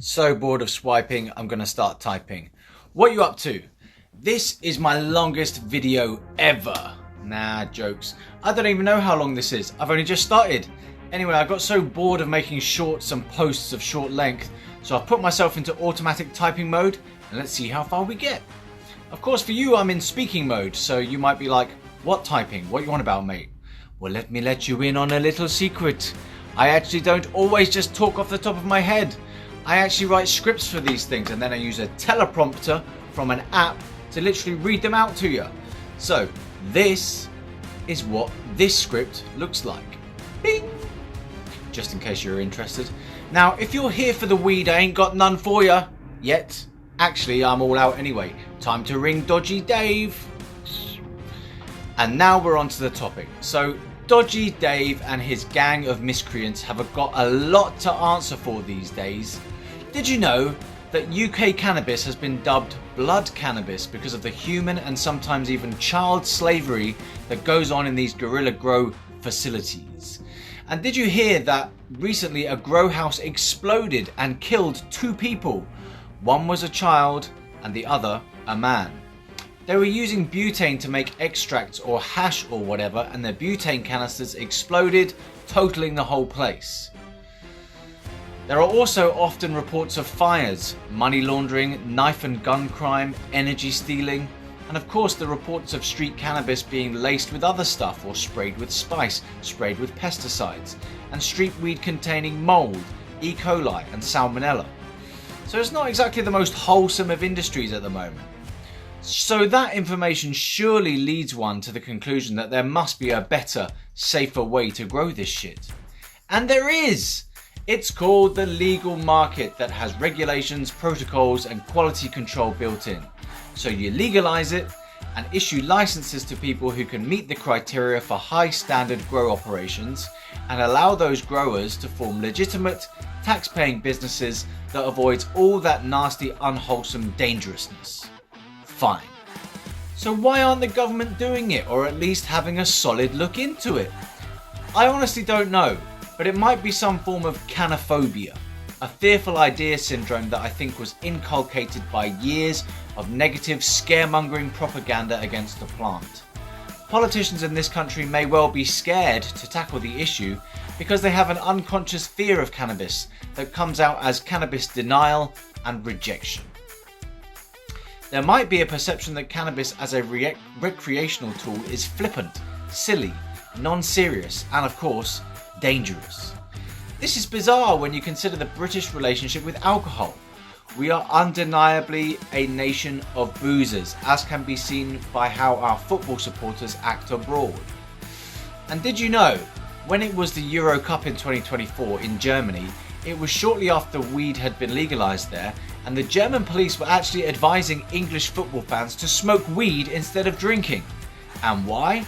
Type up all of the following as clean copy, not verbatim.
So bored of swiping, I'm gonna start typing. What you up to? This is my longest video ever. Nah, jokes. I don't even know how long this is. I've only just started. Anyway, I got so bored of making shorts and posts of short length, so I've put myself into automatic typing mode, and let's see how far we get. Of course, for you, I'm in speaking mode, so you might be like, what typing? What you on about, mate? Well, let me let you in on a little secret. I actually don't always just talk off the top of my head. I actually write scripts for these things, and then I use a teleprompter from an app to literally read them out to you. So this is what this script looks like. Bing! Just in case you're interested. Now, if you're here for the weed, I ain't got none for you yet. Actually, I'm all out anyway. Time to ring Dodgy Dave. And now we're on to the topic. So Dodgy Dave and his gang of miscreants have got a lot to answer for these days. Did you know that UK cannabis has been dubbed blood cannabis because of the human and sometimes even child slavery that goes on in these guerrilla grow facilities? And did you hear that recently a grow house exploded and killed 2 people? One was a child and the other a man. They were using butane to make extracts or hash or whatever, and their butane canisters exploded, totaling the whole place. There are also often reports of fires, money laundering, knife and gun crime, energy stealing, and of course the reports of street cannabis being laced with other stuff or sprayed with spice, sprayed with pesticides, and street weed containing mold, E. coli and salmonella. So it's not exactly the most wholesome of industries at the moment. So that information surely leads one to the conclusion that there must be a better, safer way to grow this shit. And there is! It's called the legal market that has regulations, protocols and quality control built in. So you legalise it and issue licenses to people who can meet the criteria for high standard grow operations and allow those growers to form legitimate, tax-paying businesses that avoids all that nasty, unwholesome dangerousness. Fine. So why aren't the government doing it, or at least having a solid look into it? I honestly don't know, but it might be some form of cannaphobia, a fearful idea syndrome that I think was inculcated by years of negative scaremongering propaganda against the plant. Politicians in this country may well be scared to tackle the issue because they have an unconscious fear of cannabis that comes out as cannabis denial and rejection. There might be a perception that cannabis as a recreational tool is flippant, silly, non-serious, and of course, dangerous. This is bizarre when you consider the British relationship with alcohol. We are undeniably a nation of boozers, as can be seen by how our football supporters act abroad. And did you know, when it was the Euro Cup in 2024 in Germany, it was shortly after weed had been legalised there, and the German police were actually advising English football fans to smoke weed instead of drinking. And why?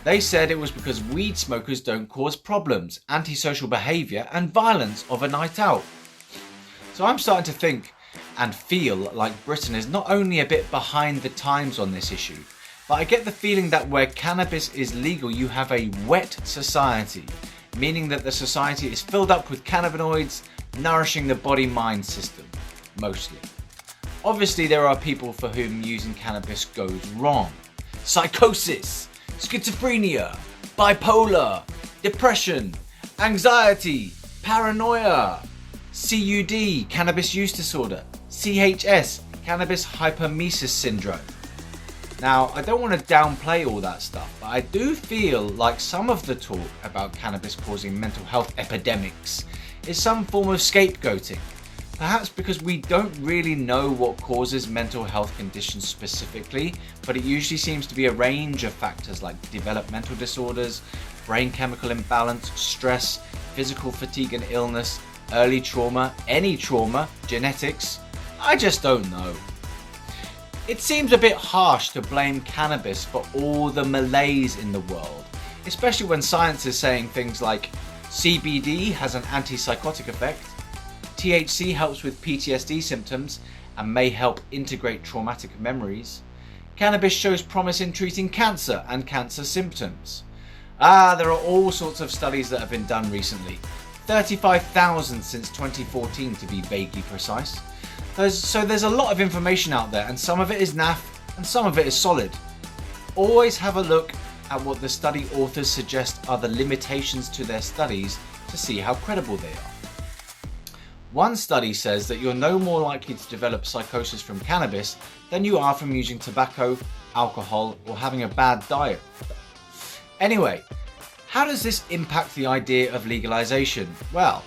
They said it was because weed smokers don't cause problems, antisocial behaviour and violence of a night out. So I'm starting to think and feel like Britain is not only a bit behind the times on this issue, but I get the feeling that where cannabis is legal you have a wet society, meaning that the society is filled up with cannabinoids, nourishing the body-mind system, mostly. Obviously there are people for whom using cannabis goes wrong. Psychosis, schizophrenia, bipolar, depression, anxiety, paranoia, CUD, cannabis use disorder, CHS, cannabis hypermesis syndrome. Now, I don't want to downplay all that stuff, but I do feel like some of the talk about cannabis causing mental health epidemics is some form of scapegoating. Perhaps because we don't really know what causes mental health conditions specifically, but it usually seems to be a range of factors like developmental disorders, brain chemical imbalance, stress, physical fatigue and illness, early trauma, any trauma, genetics. I just don't know. It seems a bit harsh to blame cannabis for all the malaise in the world, especially when science is saying things like CBD has an antipsychotic effect, THC helps with PTSD symptoms and may help integrate traumatic memories. Cannabis shows promise in treating cancer and cancer symptoms. There are all sorts of studies that have been done recently. 35,000 since 2014 to be vaguely precise. So there's a lot of information out there, and some of it is naff and some of it is solid. Always have a look at what the study authors suggest are the limitations to their studies to see how credible they are. One study says that you're no more likely to develop psychosis from cannabis than you are from using tobacco, alcohol, or having a bad diet. Anyway, how does this impact the idea of legalization? Well,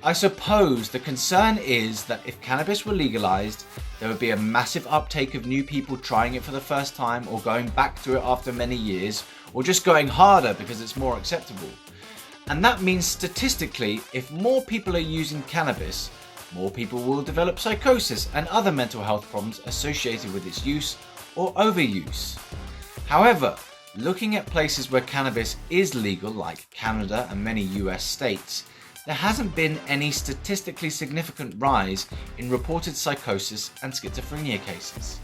I suppose the concern is that if cannabis were legalized, there would be a massive uptake of new people trying it for the first time, or going back to it after many years, or just going harder because it's more acceptable. And that means statistically, if more people are using cannabis, more people will develop psychosis and other mental health problems associated with its use or overuse. However, looking at places where cannabis is legal, like Canada and many US states, there hasn't been any statistically significant rise in reported psychosis and schizophrenia cases.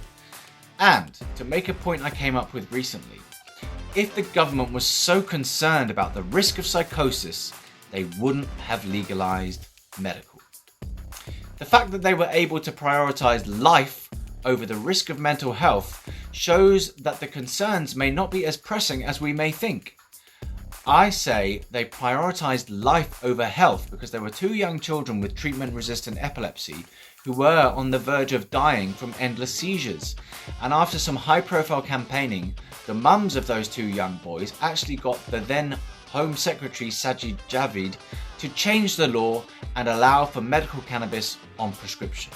And, to make a point I came up with recently, if the government was so concerned about the risk of psychosis, they wouldn't have legalized medical. The fact that they were able to prioritize life over the risk of mental health shows that the concerns may not be as pressing as we may think. I say they prioritized life over health because there were 2 young children with treatment-resistant epilepsy who were on the verge of dying from endless seizures. And after some high-profile campaigning, the mums of those 2 young boys actually got the then Home Secretary Sajid Javid to change the law and allow for medical cannabis on prescription.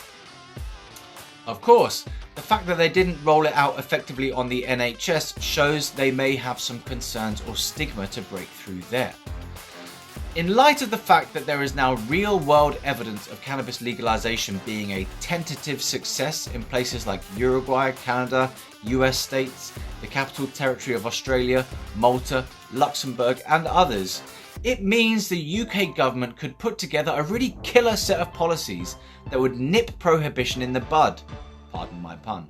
Of course, the fact that they didn't roll it out effectively on the NHS shows they may have some concerns or stigma to break through there. In light of the fact that there is now real-world evidence of cannabis legalization being a tentative success in places like Uruguay, Canada, US states, the Capital Territory of Australia, Malta, Luxembourg and others, it means the UK government could put together a really killer set of policies that would nip prohibition in the bud. Pardon my pun.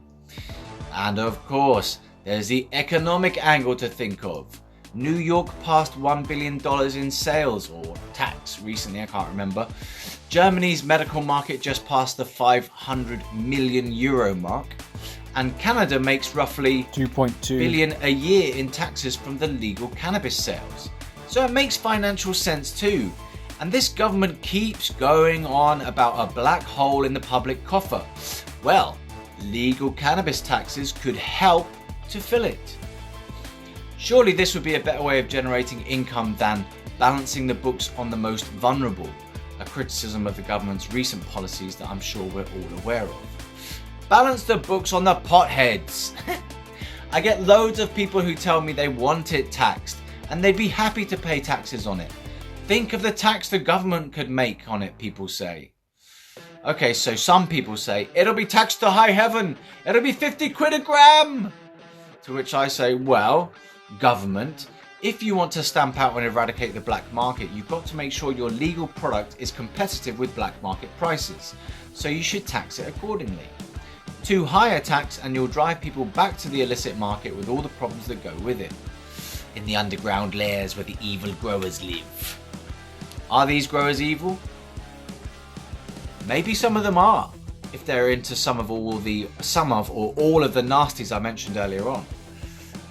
And of course, there's the economic angle to think of. New York passed $1 billion in sales or tax recently, I can't remember. Germany's medical market just passed the 500 million euro mark. And Canada makes roughly 2.2 billion a year in taxes from the legal cannabis sales. So it makes financial sense too. And this government keeps going on about a black hole in the public coffer. Well, legal cannabis taxes could help to fill it. Surely this would be a better way of generating income than balancing the books on the most vulnerable, a criticism of the government's recent policies that I'm sure we're all aware of. Balance the books on the potheads. I get loads of people who tell me they want it taxed and they'd be happy to pay taxes on it. Think of the tax the government could make on it, people say. Okay, so some people say, it'll be taxed to high heaven. It'll be 50 quid a gram. To which I say, well, government, if you want to stamp out and eradicate the black market, you've got to make sure your legal product is competitive with black market prices. So you should tax it accordingly. Too high a tax and you'll drive people back to the illicit market with all the problems that go with it. In the underground layers where the evil growers live. Are these growers evil? Maybe some of them are, if they're into some of or all of the nasties I mentioned earlier on.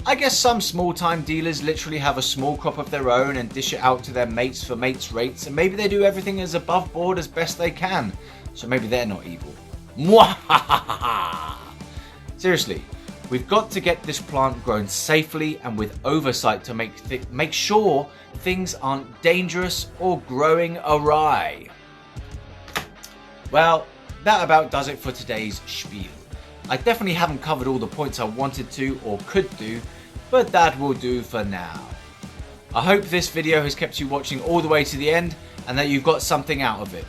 I guess some small-time dealers literally have a small crop of their own and dish it out to their mates for mates rates, and maybe they do everything as above board as best they can, so maybe they're not evil. Mwahahaha! Seriously, we've got to get this plant grown safely and with oversight to make sure things aren't dangerous or growing awry. Well, that about does it for today's spiel. I definitely haven't covered all the points I wanted to or could do, but that will do for now. I hope this video has kept you watching all the way to the end and that you've got something out of it.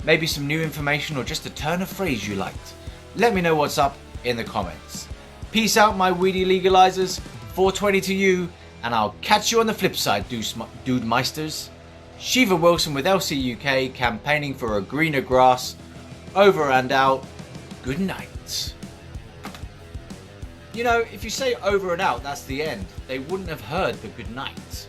Maybe some new information or just a turn of phrase you liked. Let me know what's up in the comments. Peace out, my weedy legalizers. 420 to you, and I'll catch you on the flip side, dude meisters. Shiva Wilson with LC UK, campaigning for a greener grass. Over and out. Good night. You know, if you say over and out, that's the end. They wouldn't have heard the good night.